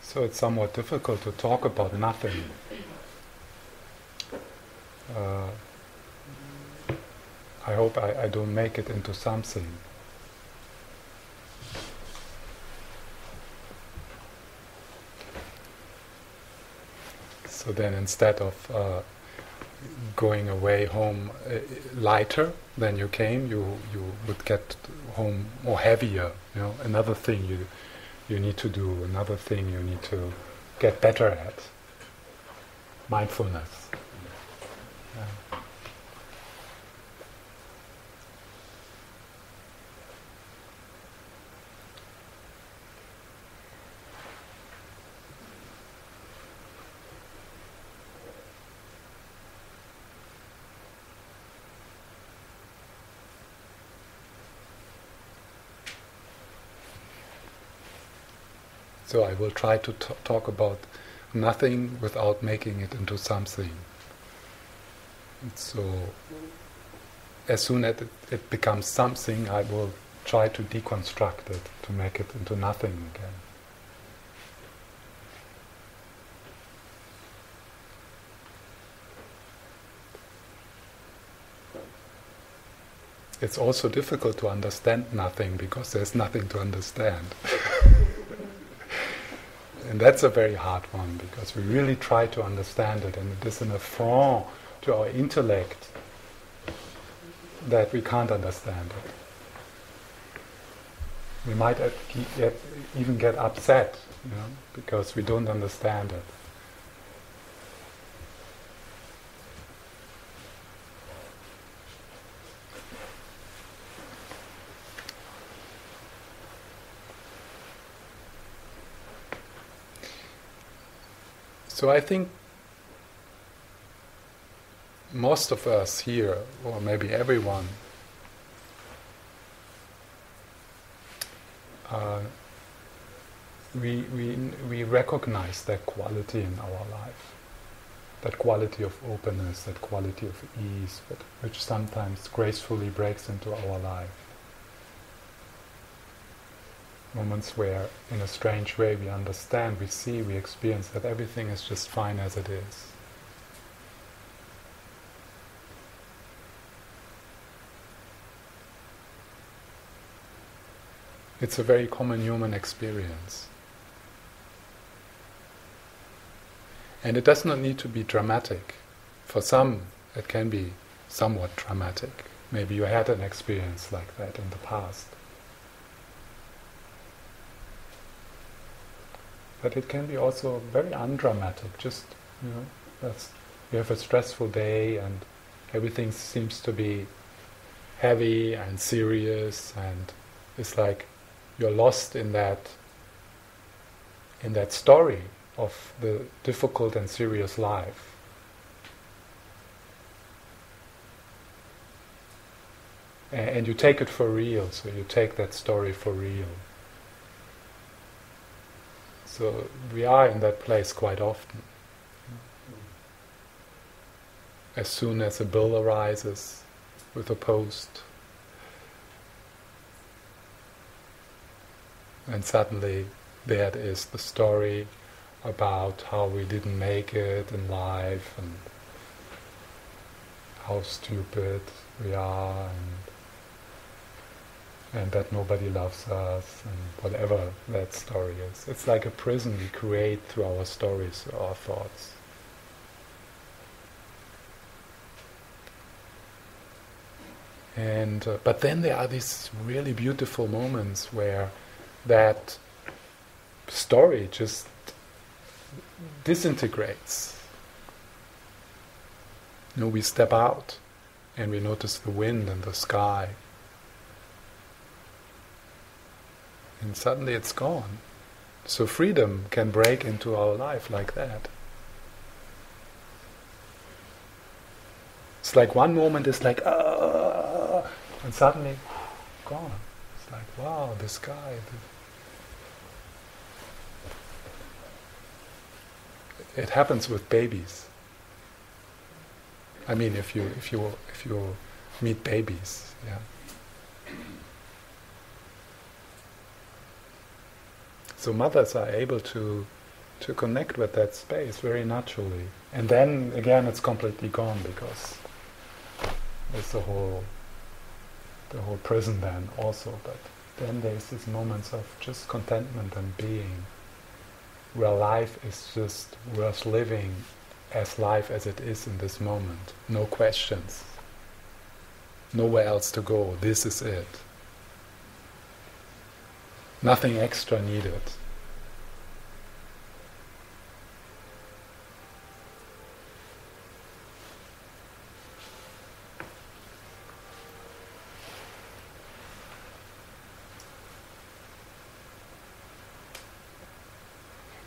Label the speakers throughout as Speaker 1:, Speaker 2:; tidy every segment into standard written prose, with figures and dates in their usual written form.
Speaker 1: So it's somewhat difficult to talk about nothing. I hope I don't make it into something. So then instead of going away home lighter than you came, you would get home more heavier. Another thing you need to do, another thing you need to get better at. Mindfulness. Yeah. So I will try to talk about nothing without making it into something. So as soon as it becomes something, I will try to deconstruct it, to make it into nothing again. It's also difficult to understand nothing because there's nothing to understand. And that's a very hard one, because we really try to understand it, and it is an affront to our intellect that we can't understand it. We might even get upset, because we don't understand it. So I think most of us here, or maybe everyone, we recognize that quality in our life, that quality of openness, that quality of ease, which sometimes gracefully breaks into our life. Moments where, in a strange way, we understand, we see, we experience that everything is just fine as it is. It's a very common human experience. And it does not need to be dramatic. For some, it can be somewhat dramatic. Maybe you had an experience like that in the past. But it can be also very undramatic. Just, you have a stressful day and everything seems to be heavy and serious, and it's like you're lost in that story of the difficult and serious life. And you take it for real, so you take that story for real. So we are in that place quite often. As soon as a bill arises with a post, and suddenly there is the story about how we didn't make it in life and how stupid we are, and that nobody loves us, and whatever that story is. It's like a prison we create through our stories, through our thoughts. And but then there are these really beautiful moments where that story just disintegrates. We step out and we notice the wind and the sky. And suddenly it's gone. So freedom can break into our life like that. It's like one moment is like, and suddenly gone. It's like, wow, the sky. It happens with babies. I mean, if you meet babies, yeah. So mothers are able to to connect with that space very naturally. And then again it's completely gone, because there's the whole prison then also. But then there's these moments of just contentment and being, where life is just worth living as life as it is in this moment. No questions. Nowhere else to go. This is it. Nothing extra needed.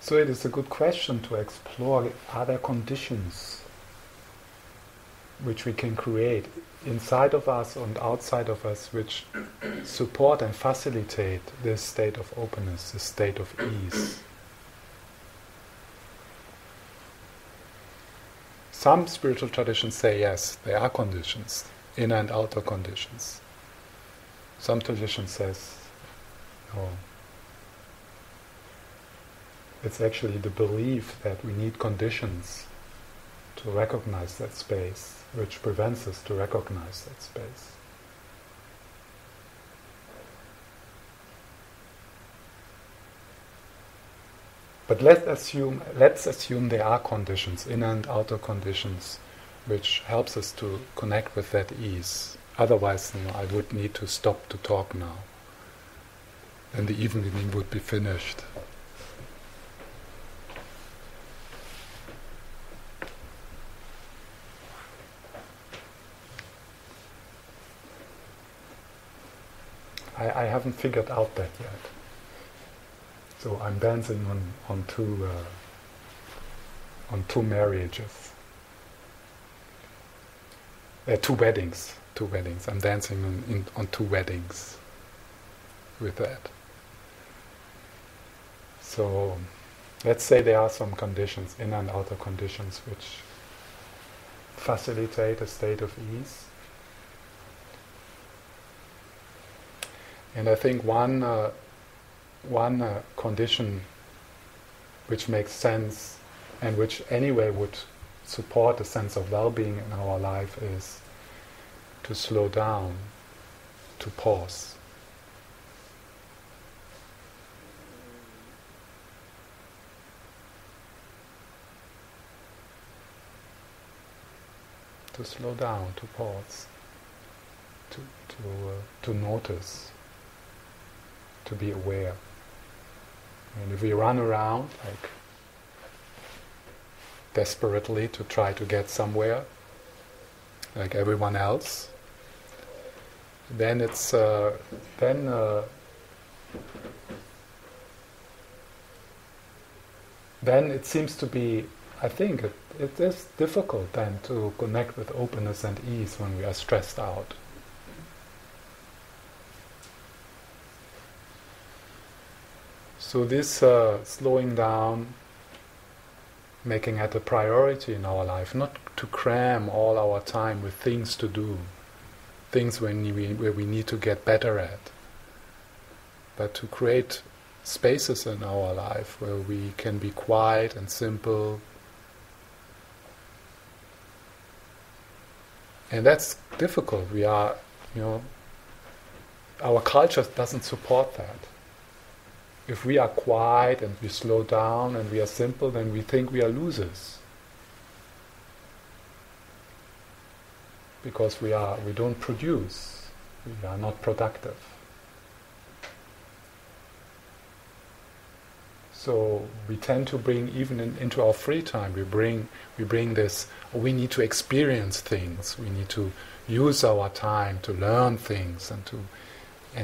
Speaker 1: So it is a good question to explore, are there conditions which we can create inside of us and outside of us which support and facilitate this state of openness, this state of ease. Some spiritual traditions say yes, there are conditions, inner and outer conditions. Some traditions says no. It's actually the belief that we need conditions to recognize that space, which prevents us to recognize that space. But let's assume there are conditions, inner and outer conditions, which helps us to connect with that ease. Otherwise, I would need to stop to talk now, and the evening would be finished. I haven't figured out that yet. So I'm dancing on two marriages. Two weddings. I'm dancing on two weddings with that. So let's say there are some conditions, inner and outer conditions, which facilitate a state of ease. And I think one condition which makes sense and which anyway would support a sense of well-being in our life is to slow down, to pause. To slow down, to pause, to notice, to be aware. And if we run around like desperately to try to get somewhere, like everyone else, then it seems to be, I think it is difficult then to connect with openness and ease when we are stressed out. So this slowing down, making it a priority in our life, not to cram all our time with things to do, things where we need to get better at, but to create spaces in our life where we can be quiet and simple. And that's difficult. We are, our culture doesn't support that. If we are quiet and we slow down and we are simple, then we think we are losers. Because we don't produce, we are not productive. So we tend to bring, even into our free time, we bring this, we need to experience things, we need to use our time to learn things and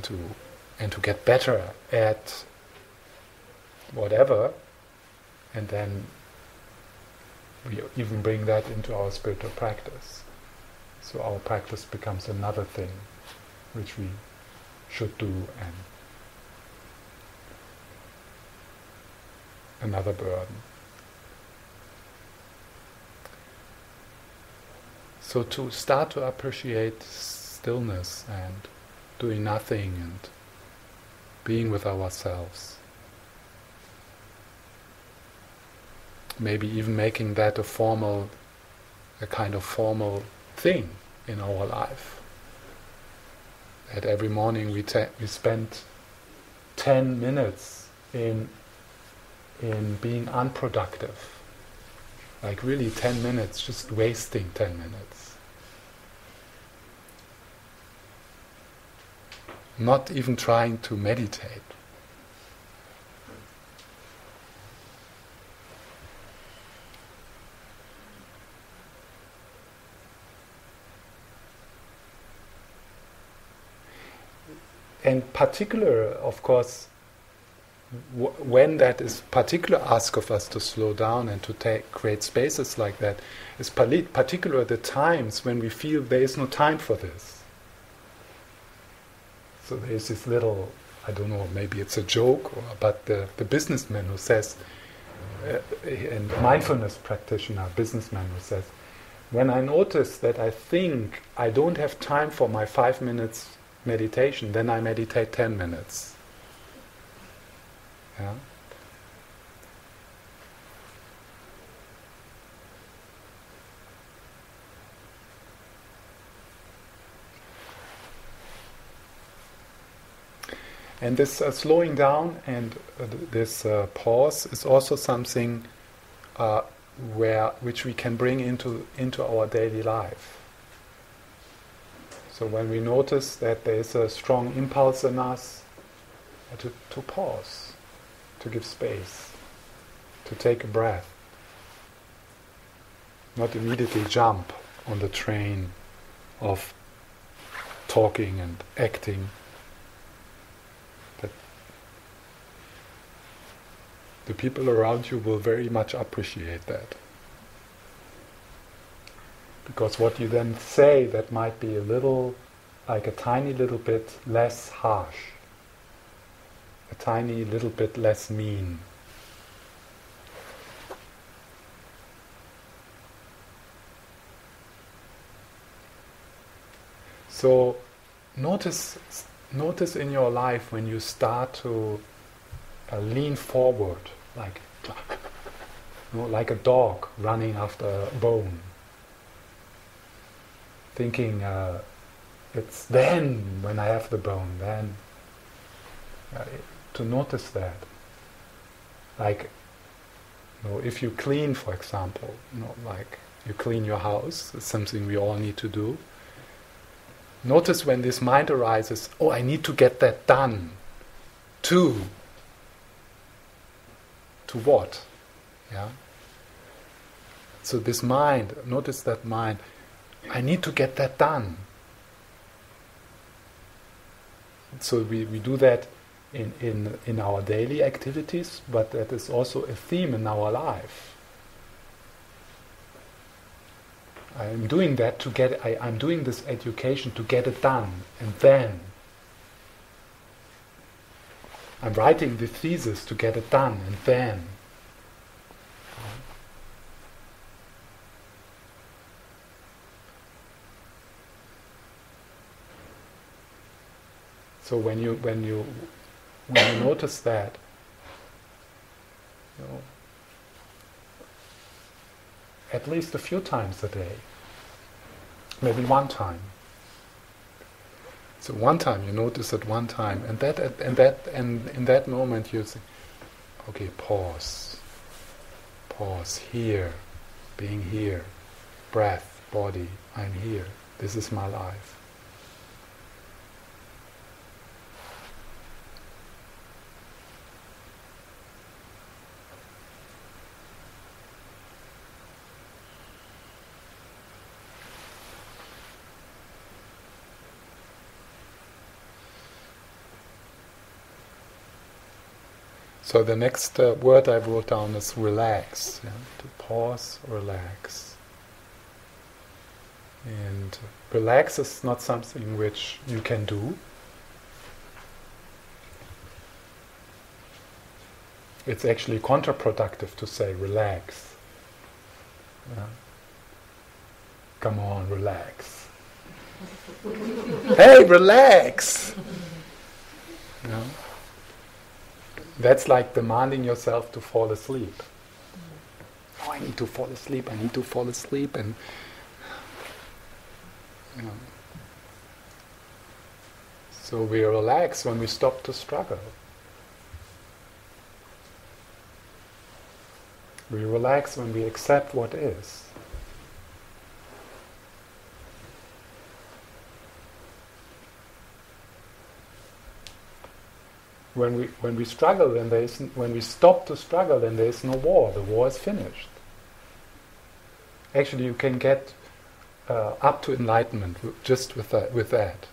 Speaker 1: to get better at whatever, and then we even bring that into our spiritual practice. So our practice becomes another thing which we should do and another burden. So to start to appreciate stillness and doing nothing and being with ourselves. maybe even making that a kind of formal thing in our life. That every morning we spend 10 minutes in being unproductive. Like really 10 minutes, just wasting 10 minutes. Not even trying to meditate. And particular, of course, when that is particular ask of us to slow down and to create spaces like that, is particular the times when we feel there is no time for this. So there's this little, I don't know, maybe it's a joke, but the businessman who says, and mindfulness practitioner, businessman who says, when I notice that I think I don't have time for my 5 minutes meditation, then I meditate 10 minutes. Yeah? And this slowing down and this pause is also something which we can bring into our daily life. So when we notice that there is a strong impulse in us, to pause, to give space, to take a breath, not immediately jump on the train of talking and acting, but the people around you will very much appreciate that. Because what you then say, that might be a little, like a tiny little bit less harsh, a tiny little bit less mean. So notice in your life when you start to lean forward, like like a dog running after a bone. Thinking it's then when I have the bone, then to notice that. Like, if you clean, for example, like you clean your house, it's something we all need to do. Notice when this mind arises, oh, I need to get that done. To what? Yeah. So this mind, notice that mind. I need to get that done. So we do that in our daily activities, but that is also a theme in our life. I'm doing that to get. I'm doing this education to get it done, and then I'm writing the thesis to get it done, and then. So when you notice that, at least a few times a day, maybe one time. So one time you notice at one time, and in that moment you say, okay, pause, here, being here, breath, body, I'm here. This is my life. So the next word I wrote down is relax. Yeah? To pause, relax. And relax is not something which you can do. It's actually counterproductive to say relax. Yeah? Come on, relax. Hey, relax! Yeah? That's like demanding yourself to fall asleep. I need to fall asleep, I need to fall asleep, and so we relax when we stop to struggle. We relax when we accept what is. When we struggle, when we stop to struggle, then there is no war. The war is finished. Actually, you can get up to enlightenment just with that,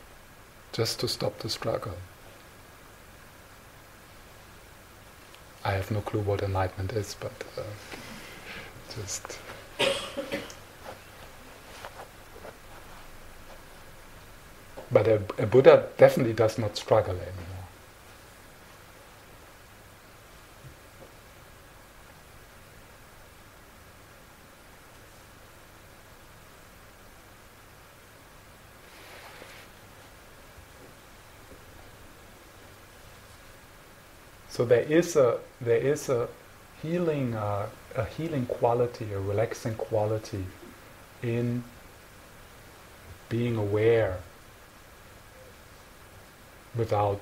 Speaker 1: just to stop the struggle. I have no clue what enlightenment is, but just. But a Buddha definitely does not struggle anymore. So there is a healing quality, a relaxing quality in being aware without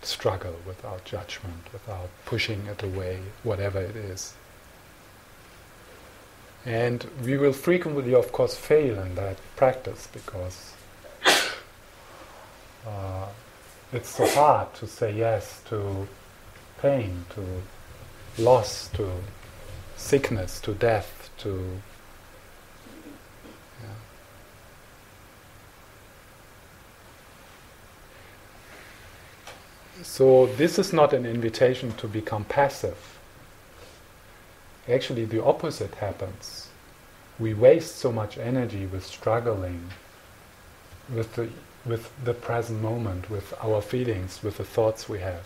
Speaker 1: struggle, without judgment, without pushing it away, whatever it is. And we will frequently, of course, fail in that practice because it's so hard to say yes to pain, to loss, to sickness, to death, to So this is not an invitation to become passive. Actually, the opposite happens. We waste so much energy with struggling with the present moment, with our feelings, with the thoughts we have.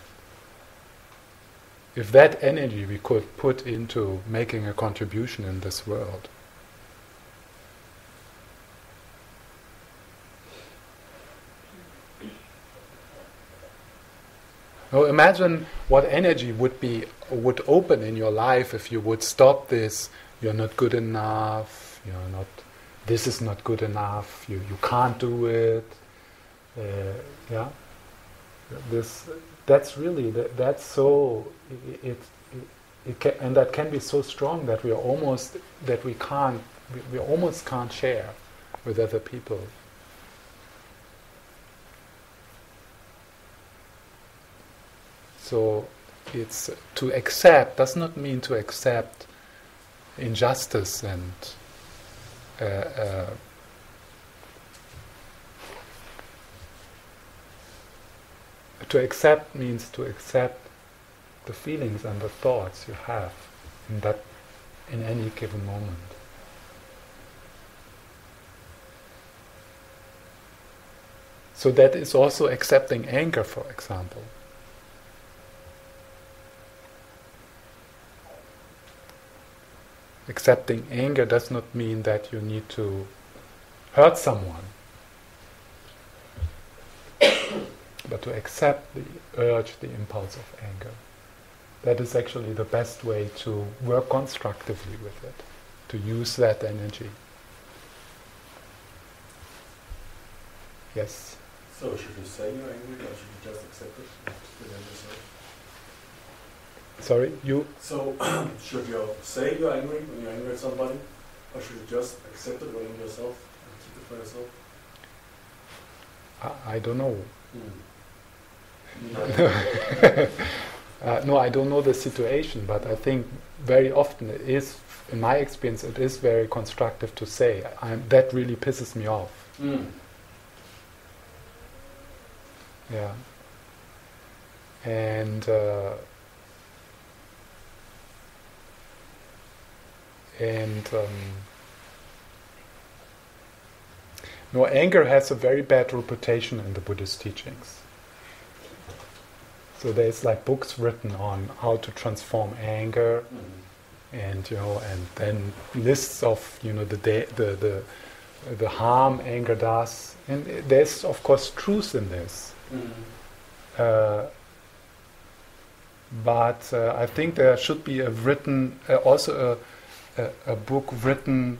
Speaker 1: If that energy we could put into making a contribution in this world, now imagine what energy would open in your life if you would stop this. You're not good enough. This is not good enough. You can't do it. That's really that's so. It can, and that can be so strong that we almost can't share with other people. So it's to accept does not mean to accept injustice and to accept means to accept the feelings and the thoughts you have in any given moment. So that is also accepting anger, for example. Accepting anger does not mean that you need to hurt someone, but to accept the urge, the impulse of anger. That is actually the best way to work constructively with it, to use that energy. Yes?
Speaker 2: So should you say you're angry, or should you just accept it within yourself?
Speaker 1: Sorry, you?
Speaker 2: So, should you say you're angry when you're angry at somebody, or should you just accept it within yourself and keep it for yourself?
Speaker 1: I don't know. No, I don't know the situation, but I think very often it is, in my experience, it is very constructive to say, that really pisses me off. Yeah. And no, anger has a very bad reputation in the Buddhist teachings. So there's like books written on how to transform anger, and and then lists of the harm anger does, and there's of course truth in this. But I think there should be a written also a book written,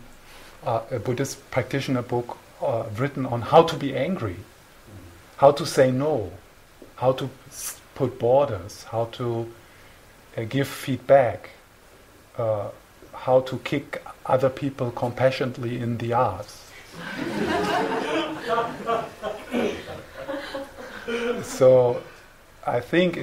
Speaker 1: a Buddhist practitioner book written on how to be angry, how to say no, how to put borders, how to give feedback, how to kick other people compassionately in the ass. So I think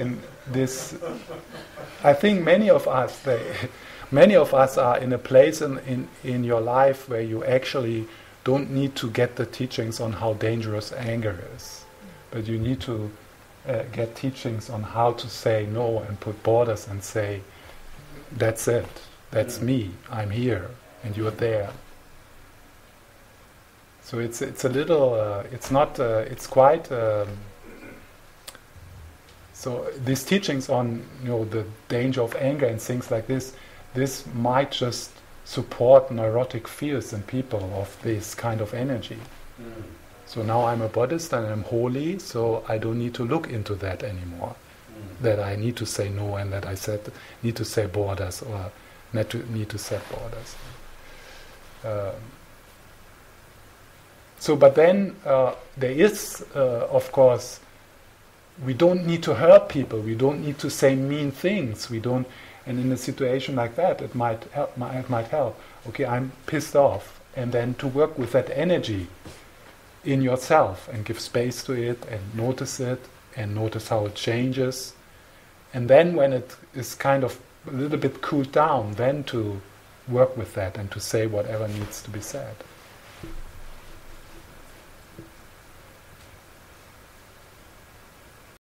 Speaker 1: many of us are in a place in your life where you actually don't need to get the teachings on how dangerous anger is, but you need to get teachings on how to say no and put borders and say, that's it, that's me, I'm here, and you're there. So it's a little, it's not, it's quite. So these teachings on the danger of anger and things like this might just support neurotic fears in people of this kind of energy. So now I'm a Buddhist and I'm holy, so I don't need to look into that anymore. That I need to say no and that I need to say borders or need to set borders. But then there is, of course, we don't need to hurt people. We don't need to say mean things. We don't, and in a situation like that, it might help. Okay, I'm pissed off, and then to work with that energy in yourself and give space to it and notice how it changes, and then when it is kind of a little bit cooled down, then to work with that and to say whatever needs to be said.